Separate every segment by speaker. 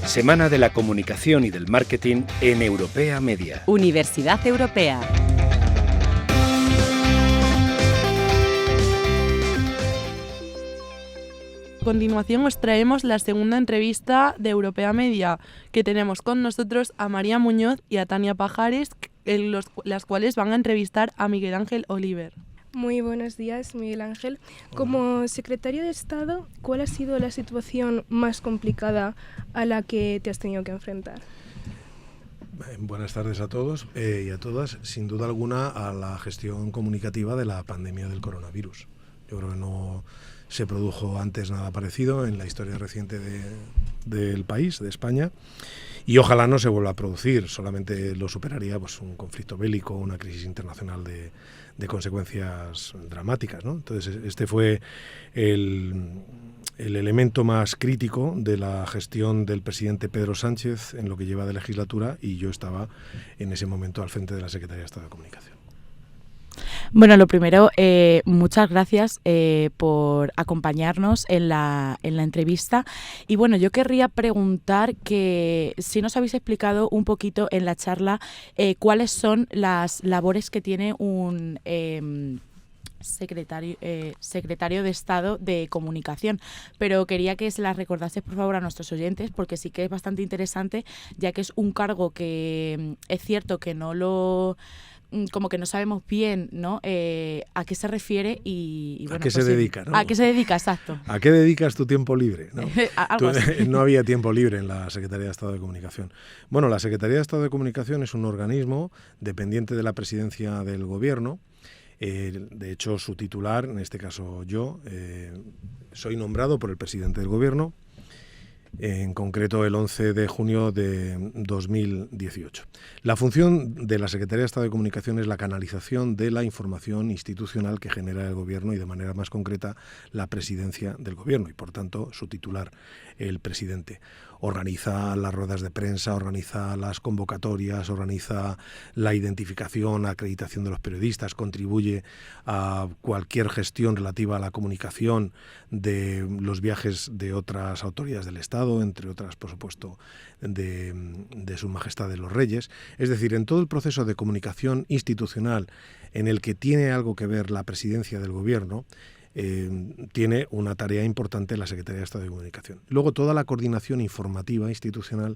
Speaker 1: Semana de la Comunicación y del Marketing en Europea Media.
Speaker 2: Universidad Europea.
Speaker 3: A continuación os traemos la segunda entrevista de Europea Media, que tenemos con nosotros a María Muñoz y a Tania Pajares, las cuales van a entrevistar a Miguel Ángel Oliver.
Speaker 4: Muy buenos días, Miguel Ángel. Como secretario de Estado, ¿cuál ha sido la situación más complicada a la que te has tenido que enfrentar?
Speaker 5: Buenas tardes a todos y a todas. Sin duda alguna, a la gestión comunicativa de la pandemia del coronavirus. Yo creo que no se produjo antes nada parecido en la historia reciente del país, de España, y ojalá no se vuelva a producir. Solamente lo superaría pues un conflicto bélico, una crisis internacional de consecuencias dramáticas, ¿no? Entonces, este fue el elemento más crítico de la gestión del presidente Pedro Sánchez en lo que lleva de legislatura, y yo estaba en ese momento al frente de la Secretaría de Estado de Comunicación.
Speaker 6: Bueno, lo primero, muchas gracias por acompañarnos en la entrevista. Y bueno, yo querría preguntar que si nos habéis explicado un poquito en la charla cuáles son las labores que tiene un secretario de Estado de Comunicación, pero quería que se las recordases por favor a nuestros oyentes, porque sí que es bastante interesante, ya que es un cargo que es cierto que como que no sabemos bien, ¿no? A qué se refiere y bueno,
Speaker 5: ¿a qué se dedica, no?
Speaker 6: ¿A qué se dedica, exacto?
Speaker 5: ¿A qué dedicas tu tiempo libre? ¿No?
Speaker 6: Algo así.
Speaker 5: No había tiempo libre en la Secretaría de Estado de Comunicación. Bueno, la Secretaría de Estado de Comunicación es un organismo dependiente de la Presidencia del Gobierno. De hecho, su titular, en este caso yo, soy nombrado por el presidente del Gobierno, en concreto el 11 de junio de 2018. La función de la Secretaría de Estado de Comunicación es la canalización de la información institucional que genera el Gobierno y de manera más concreta la Presidencia del Gobierno y por tanto su titular, el presidente. Organiza las ruedas de prensa, organiza las convocatorias, organiza la identificación, acreditación de los periodistas, contribuye a cualquier gestión relativa a la comunicación de los viajes de otras autoridades del Estado, entre otras, por supuesto, de Su Majestad de los Reyes. Es decir, en todo el proceso de comunicación institucional en el que tiene algo que ver la presidencia del Gobierno, tiene una tarea importante la Secretaría de Estado de Comunicación. Luego toda la coordinación informativa institucional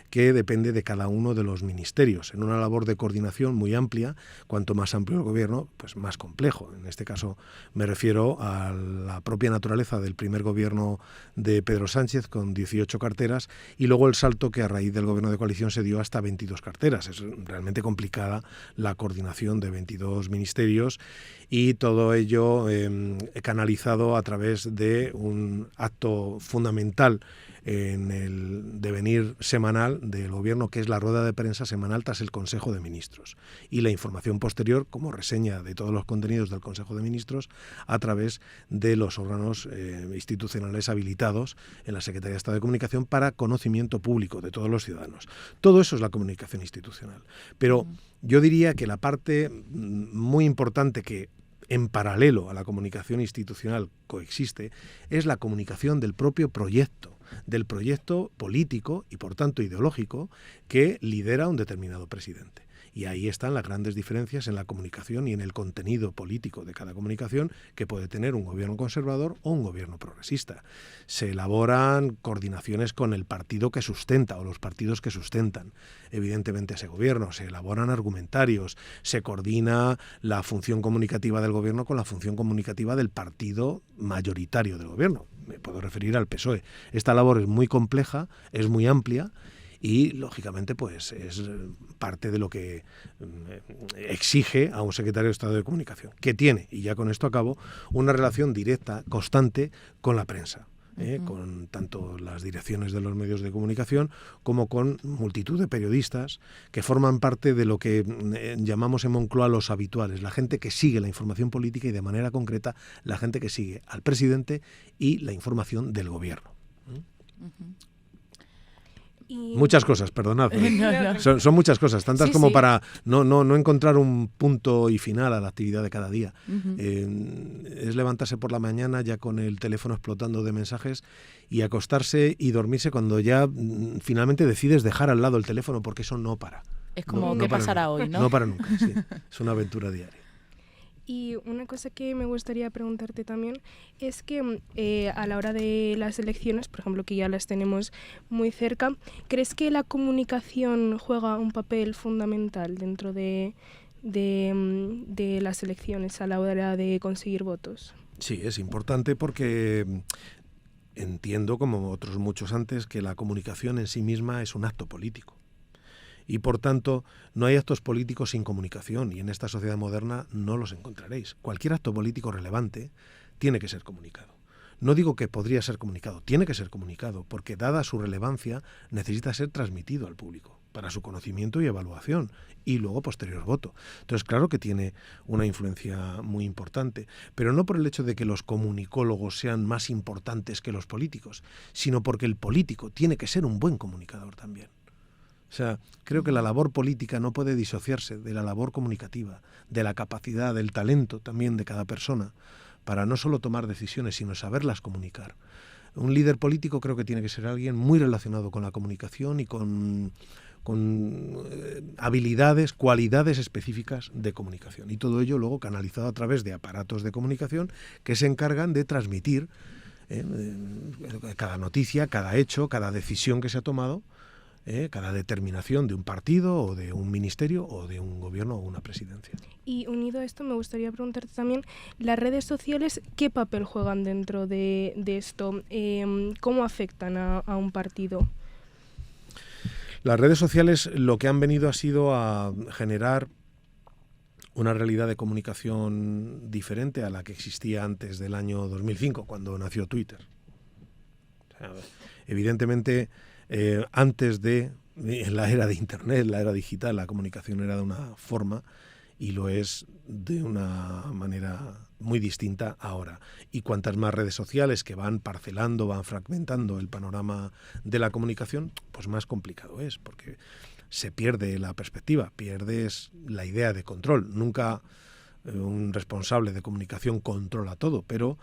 Speaker 5: que depende de cada uno de los ministerios, en una labor de coordinación muy amplia. Cuanto más amplio el Gobierno, pues más complejo. En este caso me refiero a la propia naturaleza del primer Gobierno de Pedro Sánchez, con 18 carteras, y luego el salto que a raíz del Gobierno de coalición se dio hasta 22 carteras. Es realmente complicada la coordinación de 22 ministerios y todo ello canalizado a través de un acto fundamental en el devenir semanal del Gobierno, que es la rueda de prensa semanal tras el Consejo de Ministros, y la información posterior como reseña de todos los contenidos del Consejo de Ministros a través de los órganos institucionales habilitados en la Secretaría de Estado de Comunicación para conocimiento público de todos los ciudadanos. Todo eso es la comunicación institucional. Pero yo diría que la parte muy importante que en paralelo a la comunicación institucional coexiste, es la comunicación del propio proyecto, del proyecto político y por tanto ideológico que lidera un determinado presidente. Y ahí están las grandes diferencias en la comunicación y en el contenido político de cada comunicación que puede tener un gobierno conservador o un gobierno progresista. Se elaboran coordinaciones con el partido que sustenta o los partidos que sustentan evidentemente ese gobierno, se elaboran argumentarios, se coordina la función comunicativa del gobierno con la función comunicativa del partido mayoritario del gobierno. Me puedo referir al PSOE. Esta labor es muy compleja, es muy amplia, y lógicamente pues es parte de lo que exige a un secretario de Estado de Comunicación, que tiene, y ya con esto acabo, una relación directa, constante con la prensa. Con tanto las direcciones de los medios de comunicación como con multitud de periodistas que forman parte de lo que llamamos en Moncloa los habituales, la gente que sigue la información política y de manera concreta la gente que sigue al presidente y la información del gobierno. Muchas cosas, perdonad.
Speaker 6: No.
Speaker 5: Son muchas cosas, tantas
Speaker 6: Sí,
Speaker 5: como
Speaker 6: sí.
Speaker 5: para no encontrar un punto y final a la actividad de cada día.
Speaker 6: Ujú.
Speaker 5: Es levantarse por la mañana ya con el teléfono explotando de mensajes y acostarse y dormirse cuando ya finalmente decides dejar al lado el teléfono, porque eso no para.
Speaker 6: Es como,
Speaker 5: No
Speaker 6: ¿qué
Speaker 5: para
Speaker 6: pasará
Speaker 5: nunca.
Speaker 6: hoy, no?
Speaker 5: No para nunca, sí. Es una aventura diaria.
Speaker 4: Y una cosa que me gustaría preguntarte también es que a la hora de las elecciones, por ejemplo, que ya las tenemos muy cerca, ¿crees que la comunicación juega un papel fundamental dentro de las elecciones a la hora de conseguir votos?
Speaker 5: Sí, es importante porque entiendo, como otros muchos antes, que la comunicación en sí misma es un acto político. Y por tanto, no hay actos políticos sin comunicación, y en esta sociedad moderna no los encontraréis. Cualquier acto político relevante tiene que ser comunicado. No digo que podría ser comunicado, tiene que ser comunicado, porque dada su relevancia necesita ser transmitido al público para su conocimiento y evaluación, y luego posterior voto. Entonces, claro que tiene una influencia muy importante, pero no por el hecho de que los comunicólogos sean más importantes que los políticos, sino porque el político tiene que ser un buen comunicador también. O sea, creo que la labor política no puede disociarse de la labor comunicativa, de la capacidad, del talento también de cada persona, para no solo tomar decisiones, sino saberlas comunicar. Un líder político creo que tiene que ser alguien muy relacionado con la comunicación y con habilidades, cualidades específicas de comunicación. Y todo ello luego canalizado a través de aparatos de comunicación que se encargan de transmitir cada noticia, cada hecho, cada decisión que se ha tomado, cada determinación de un partido o de un ministerio o de un gobierno o una presidencia.
Speaker 4: Y unido a esto me gustaría preguntarte también, ¿las redes sociales qué papel juegan dentro de esto? ¿Cómo afectan a un partido?
Speaker 5: Las redes sociales lo que han venido ha sido a generar una realidad de comunicación diferente a la que existía antes del año 2005, cuando nació Twitter. O sea, evidentemente, antes de la era de Internet, la era digital, la comunicación era de una forma y lo es de una manera muy distinta ahora. Y cuantas más redes sociales que van parcelando, van fragmentando el panorama de la comunicación, pues más complicado es, porque se pierde la perspectiva, pierdes la idea de control. Nunca un responsable de comunicación controla todo, pero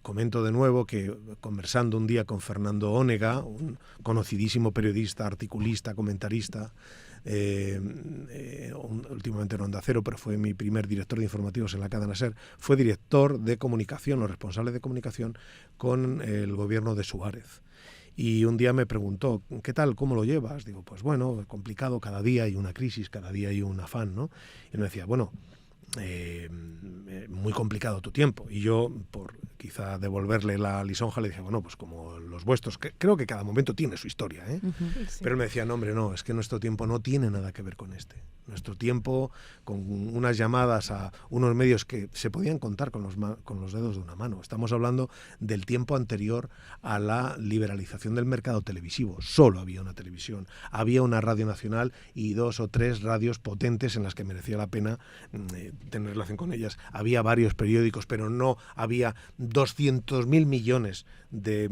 Speaker 5: comento de nuevo que conversando un día con Fernando Onega, un conocidísimo periodista, articulista, comentarista, últimamente en Onda Cero, pero fue mi primer director de informativos en la cadena SER, fue director de comunicación o responsable de comunicación con el gobierno de Suárez. Y un día me preguntó, ¿qué tal? ¿Cómo lo llevas? Digo, pues bueno, complicado, cada día hay una crisis, cada día hay un afán, ¿no? Y me decía, bueno, muy complicado tu tiempo. Y yo, por quizá devolverle la lisonja, le dije, bueno, pues como los vuestros, que creo que cada momento tiene su historia, ¿eh?
Speaker 4: Sí.
Speaker 5: Pero él me decía, no, hombre, no, es que nuestro tiempo no tiene nada que ver con este. Nuestro tiempo, con unas llamadas a unos medios que se podían contar con los dedos de una mano. Estamos hablando del tiempo anterior a la liberalización del mercado televisivo. Solo había una televisión, había una radio nacional y 2 o 3 radios potentes en las que merecía la pena tener relación con ellas. Había varios periódicos, pero no había 200.000 millones de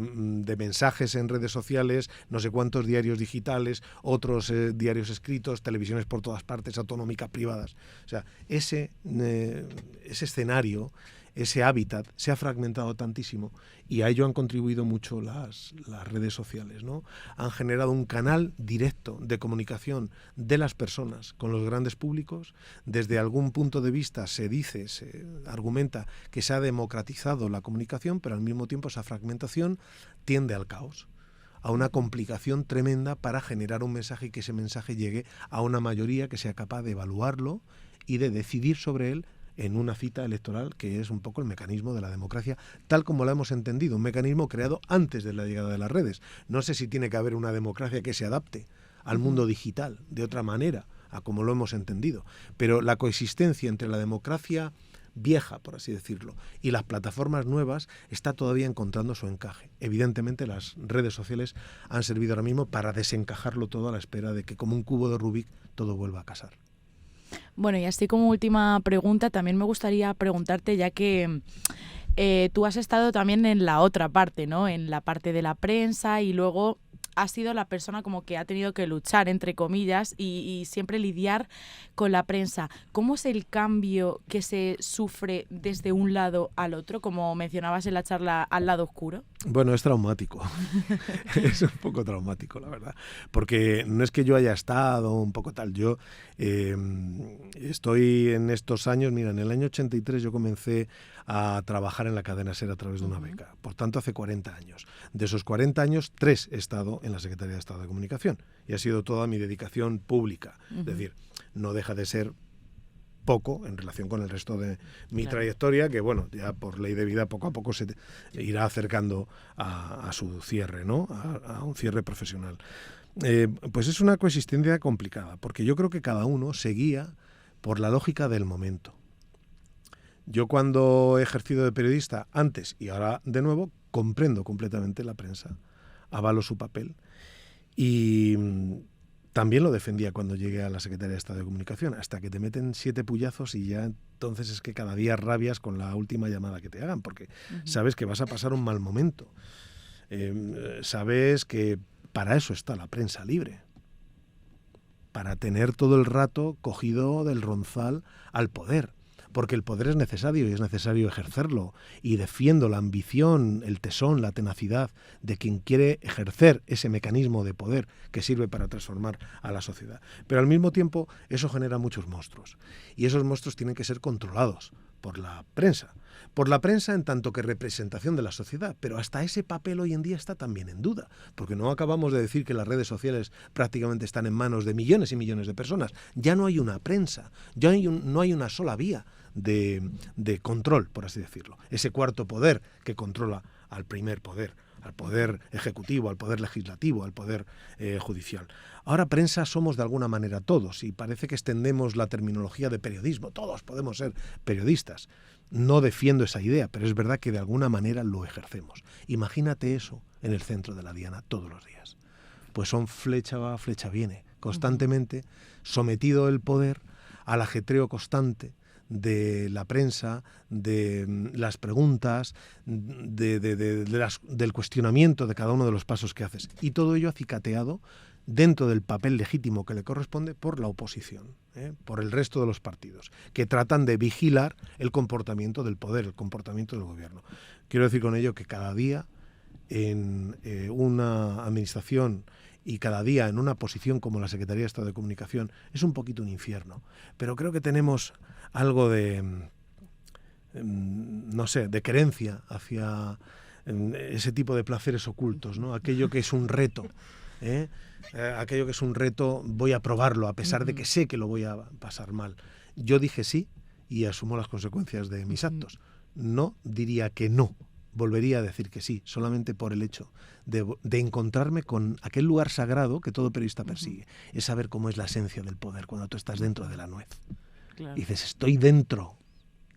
Speaker 5: mensajes en redes sociales, no sé cuántos diarios digitales, otros diarios escritos, televisiones por todas partes, autonómicas, privadas. O sea, ese escenario, ese hábitat se ha fragmentado tantísimo y a ello han contribuido mucho las redes sociales, ¿no? Han generado un canal directo de comunicación de las personas con los grandes públicos. Desde algún punto de vista se argumenta que se ha democratizado la comunicación, pero al mismo tiempo esa fragmentación tiende al caos, a una complicación tremenda para generar un mensaje y que ese mensaje llegue a una mayoría que sea capaz de evaluarlo y de decidir sobre él en una cita electoral, que es un poco el mecanismo de la democracia, tal como la hemos entendido, un mecanismo creado antes de la llegada de las redes. No sé si tiene que haber una democracia que se adapte al mundo digital de otra manera, a como lo hemos entendido, pero la coexistencia entre la democracia vieja, por así decirlo, y las plataformas nuevas está todavía encontrando su encaje. Evidentemente las redes sociales han servido ahora mismo para desencajarlo todo a la espera de que, como un cubo de Rubik, todo vuelva a casar.
Speaker 6: Bueno, y así como última pregunta, también me gustaría preguntarte, ya que tú has estado también en la otra parte, ¿no? En la parte de la prensa y luego ha sido la persona como que ha tenido que luchar, entre comillas, y siempre lidiar con la prensa. ¿Cómo es el cambio que se sufre desde un lado al otro, como mencionabas en la charla, al lado oscuro?
Speaker 5: Bueno, es traumático. Es un poco traumático, la verdad. Porque no es que yo haya estado un poco tal. Yo estoy en estos años, mira, en el año 83 yo comencé a trabajar en la cadena SER a través de una beca. Por tanto, hace 40 años. De esos 40 años, 3 he estado en la Secretaría de Estado de Comunicación. Y ha sido toda mi dedicación pública. Es decir, no deja de ser poco en relación con el resto de mi trayectoria, que bueno, ya por ley de vida poco a poco se irá acercando a su cierre, ¿no? A un cierre profesional. Pues es una coexistencia complicada, porque yo creo que cada uno se guía por la lógica del momento. Yo cuando he ejercido de periodista, antes y ahora de nuevo, comprendo completamente la prensa, avalo su papel y también lo defendía cuando llegué a la Secretaría de Estado de Comunicación, hasta que te meten 7 puyazos y ya entonces es que cada día rabias con la última llamada que te hagan, porque sabes que vas a pasar un mal momento. Sabes que para eso está la prensa libre, para tener todo el rato cogido del ronzal al poder. Porque el poder es necesario y es necesario ejercerlo. Y defiendo la ambición, el tesón, la tenacidad de quien quiere ejercer ese mecanismo de poder que sirve para transformar a la sociedad. Pero al mismo tiempo eso genera muchos monstruos. Y esos monstruos tienen que ser controlados por la prensa. Por la prensa en tanto que representación de la sociedad. Pero hasta ese papel hoy en día está también en duda. Porque no acabamos de decir que las redes sociales prácticamente están en manos de millones y millones de personas. Ya no hay una prensa. Ya no hay una sola vía de control, por así decirlo. Ese cuarto poder que controla al primer poder, al poder ejecutivo, al poder legislativo, al poder judicial. Ahora prensa somos de alguna manera todos y parece que extendemos la terminología de periodismo. Todos podemos ser periodistas. No defiendo esa idea, pero es verdad que de alguna manera lo ejercemos. Imagínate eso en el centro de la diana todos los días. Pues son flecha va, flecha viene. Constantemente sometido el poder al ajetreo constante de la prensa, de las preguntas, del cuestionamiento de cada uno de los pasos que haces. Y todo ello acicateado dentro del papel legítimo que le corresponde por la oposición, por el resto de los partidos, que tratan de vigilar el comportamiento del poder, el comportamiento del gobierno. Quiero decir con ello que cada día en una administración y cada día en una posición como la Secretaría de Estado de Comunicación es un poquito un infierno. Pero creo que tenemos algo de, no sé, de querencia hacia ese tipo de placeres ocultos, ¿no? Aquello que es un reto, aquello que es un reto, voy a probarlo a pesar de que sé que lo voy a pasar mal. Yo dije sí y asumo las consecuencias de mis actos. No diría que no. Volvería a decir que sí, solamente por el hecho de encontrarme con aquel lugar sagrado que todo periodista persigue. Es saber cómo es la esencia del poder cuando tú estás dentro de la nuez. Claro. Y dices, estoy dentro.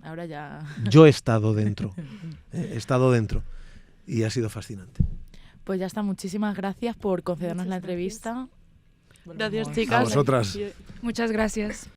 Speaker 6: Ahora ya.
Speaker 5: Yo he estado dentro. He estado dentro. Y ha sido fascinante.
Speaker 6: Pues ya está. Muchísimas gracias por concedernos la entrevista.
Speaker 3: Gracias, chicas.
Speaker 5: A vosotras.
Speaker 4: Muchas gracias.